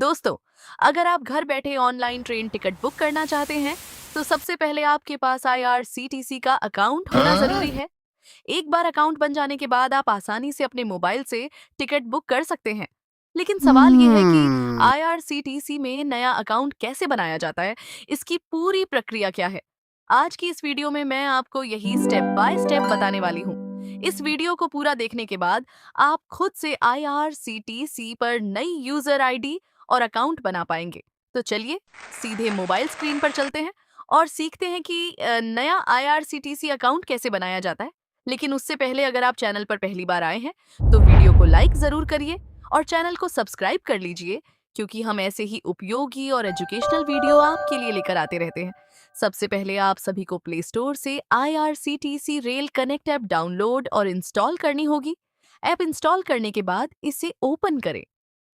दोस्तों, अगर आप घर बैठे ऑनलाइन ट्रेन टिकट बुक करना चाहते हैं, तो सबसे पहले आपके पास आईआरसीटीसी का अकाउंट होना जरूरी है। एक बार अकाउंट बन जाने के बाद आप आसानी से अपने मोबाइल से टिकट बुक कर सकते हैं। लेकिन सवाल ये है कि हम्म। आईआरसीटीसी में नया अकाउंट कैसे बनाया जाता है, इसकी पूरी प्रक्रिया क्या है? आज की इस वीडियो में मैं आपको यही स्टेप बाय स्टेप बताने वाली हूँ। इस वीडियो को पूरा देखने के बाद आप खुद से आईआरसीटीसी पर नई यूजर आईडी और अकाउंट बना पाएंगे। तो चलिए सीधे मोबाइल स्क्रीन पर चलते हैं और सीखते हैं कि नया आईआरसीटीसी अकाउंट कैसे बनाया जाता है। लेकिन उससे पहले अगर आप चैनल पर पहली बार आए हैं तो वीडियो को लाइक जरूर करिए और चैनल को सब्सक्राइब कर लीजिए, क्योंकि हम ऐसे ही उपयोगी और एजुकेशनल वीडियो आपके लिए लेकर आते रहते हैं। सबसे पहले आप सभी को प्ले स्टोर से IRCTC rail connect app download और इंस्टॉल करनी होगी। ऐप इंस्टॉल करने के बाद इसे ओपन करें।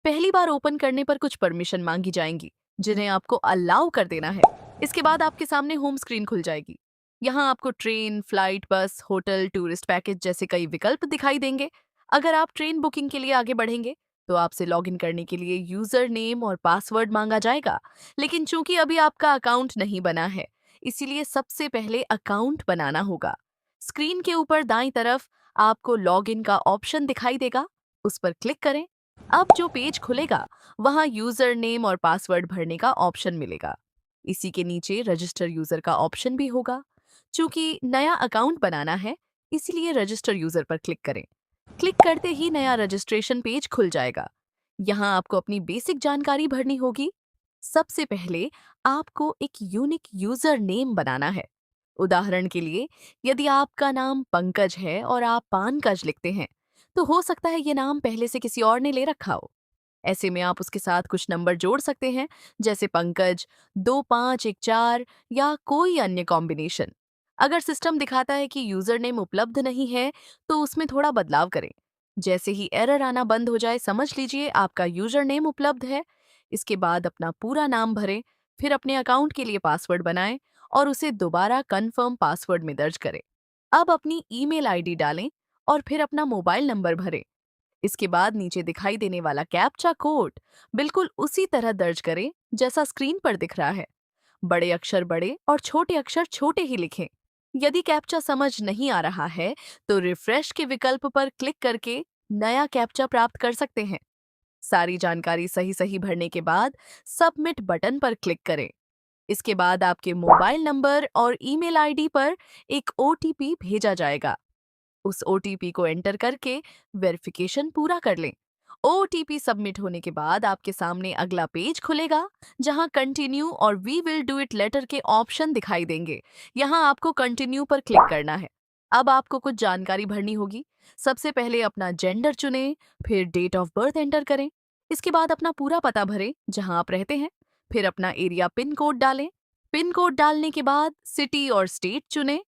पहली बार ओपन करने पर कुछ परमिशन मांगी जाएंगी, जिन्हें आपको अलाउ कर देना है। इसके बाद आपके सामने होम स्क्रीन खुल जाएगी। यहाँ आपको ट्रेन, फ्लाइट, बस, होटल, टूरिस्ट पैकेज जैसे कई विकल्प दिखाई देंगे। अगर आप ट्रेन बुकिंग के लिए आगे बढ़ेंगे तो आपसे लॉगिन करने के लिए यूजर नेम और पासवर्ड मांगा जाएगा। लेकिन चूंकि अभी आपका अकाउंट नहीं बना है, इसीलिए सबसे पहले अकाउंट बनाना होगा। स्क्रीन के ऊपर दाईं तरफ आपको लॉगिन का ऑप्शन दिखाई देगा, उस पर क्लिक करें। अब जो पेज खुलेगा वहां यूजर नेम और पासवर्ड भरने का ऑप्शन मिलेगा। इसी के नीचे रजिस्टर यूजर का ऑप्शन भी होगा। चूंकि नया अकाउंट बनाना है, इसलिए रजिस्टर यूजर पर क्लिक करें। क्लिक करते ही नया रजिस्ट्रेशन पेज खुल जाएगा। यहाँ आपको अपनी बेसिक जानकारी भरनी होगी। सबसे पहले आपको एक यूनिक यूजर नेम बनाना है। उदाहरण के लिए, यदि आपका नाम पंकज है और आप पानकज लिखते हैं, तो हो सकता है ये नाम पहले से किसी और ने ले रखा हो। ऐसे में आप उसके साथ कुछ नंबर जोड़ सकते हैं, जैसे पंकज 2514 या कोई अन्य कॉम्बिनेशन। अगर सिस्टम दिखाता है कि यूजर नेम उपलब्ध नहीं है, तो उसमें थोड़ा बदलाव करें। जैसे ही एरर आना बंद हो जाए, समझ लीजिए आपका यूजर नेम उपलब्ध है। इसके बाद अपना पूरा नाम भरें, फिर अपने अकाउंट के लिए पासवर्ड बनाएं और उसे दोबारा कंफर्म पासवर्ड में दर्ज करें। अब अपनी ईमेल आईडी डालें और फिर अपना मोबाइल नंबर भरें। इसके बाद नीचे दिखाई देने वाला कैप्चा कोड बिल्कुल उसी तरह दर्ज करें जैसा स्क्रीन पर दिख रहा है। बड़े अक्षर बड़े और छोटे अक्षर छोटे ही लिखें। यदि कैप्चा समझ नहीं आ रहा है, तो रिफ्रेश के विकल्प पर क्लिक करके नया कैप्चा प्राप्त कर सकते हैं। सारी जानकारी सही सही भरने के बाद सबमिट बटन पर क्लिक करें। इसके बाद आपके मोबाइल नंबर और ईमेल आईडी पर एक ओटीपी भेजा जाएगा। उस ओटीपी को एंटर करके वेरिफिकेशन पूरा कर लें। ओटीपी सबमिट होने के बाद आपके सामने अगला पेज खुलेगा, जहां कंटिन्यू और we will do it later के ऑप्शन दिखाई देंगे। यहां आपको कंटिन्यू पर क्लिक करना है। अब आपको कुछ जानकारी भरनी होगी। सबसे पहले अपना जेंडर चुनें, फिर डेट ऑफ बर्थ एंटर करें। इसके बाद अपना पूरा पता भरें जहां आप रहते हैं। फिर अपना एरिया पिन कोड डालें। पिन कोड डालने के बाद सिटी और स्टेट चुनें।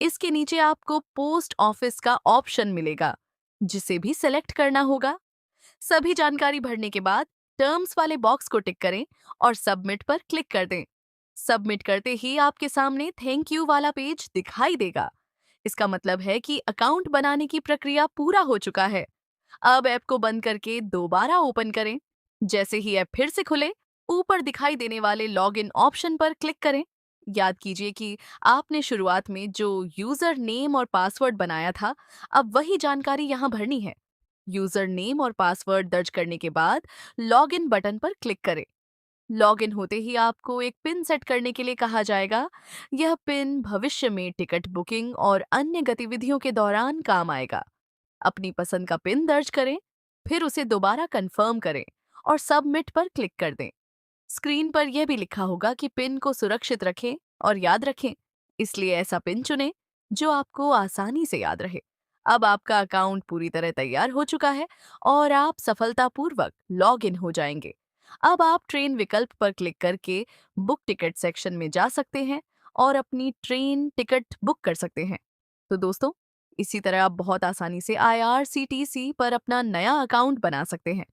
इसके नीचे आपको पोस्ट ऑफिस का ऑप्शन मिलेगा, जिसे भी सेलेक्ट करना होगा। सभी जानकारी भरने के बाद टर्म्स वाले बॉक्स को टिक करें और सबमिट पर क्लिक कर दें। सबमिट करते ही आपके सामने थैंक यू वाला पेज दिखाई देगा। इसका मतलब है कि अकाउंट बनाने की प्रक्रिया पूरा हो चुका है। अब ऐप को बंद करके दोबारा ओपन करें। जैसे ही ऐप फिर से खुले, ऊपर दिखाई देने वाले लॉगिन ऑप्शन पर क्लिक करें। याद कीजिए कि आपने शुरुआत में जो यूजर नेम और पासवर्ड बनाया था, अब वही जानकारी यहाँ भरनी है। यूजर नेम और पासवर्ड दर्ज करने के बाद लॉगिन बटन पर क्लिक करें। लॉगिन होते ही आपको एक पिन सेट करने के लिए कहा जाएगा। यह पिन भविष्य में टिकट बुकिंग और अन्य गतिविधियों के दौरान काम आएगा। अपनी पसंद का पिन दर्ज करें, फिर उसे दोबारा कंफर्म करें और सबमिट पर क्लिक कर दें। स्क्रीन पर यह भी लिखा होगा कि पिन को सुरक्षित रखें और याद रखें, इसलिए ऐसा पिन चुनें जो आपको आसानी से याद रहे। अब आपका अकाउंट पूरी तरह तैयार हो चुका है और आप सफलतापूर्वक लॉग इन हो जाएंगे। अब आप ट्रेन विकल्प पर क्लिक करके बुक टिकट सेक्शन में जा सकते हैं और अपनी ट्रेन टिकट बुक कर सकते हैं। तो दोस्तों, इसी तरह आप बहुत आसानी से आईआरसीटीसी पर अपना नया अकाउंट बना सकते हैं।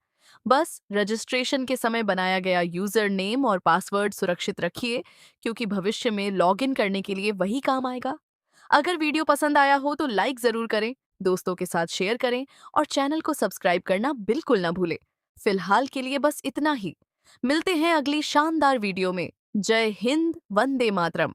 बस रजिस्ट्रेशन के समय बनाया गया यूजर नेम और पासवर्ड सुरक्षित रखिए, क्योंकि भविष्य में लॉगिन करने के लिए वही काम आएगा। अगर वीडियो पसंद आया हो तो लाइक जरूर करें, दोस्तों के साथ शेयर करें और चैनल को सब्सक्राइब करना बिल्कुल ना भूलें। फिलहाल के लिए बस इतना ही। मिलते हैं अगली शानदार वीडियो में। जय हिंद, वंदे मातरम।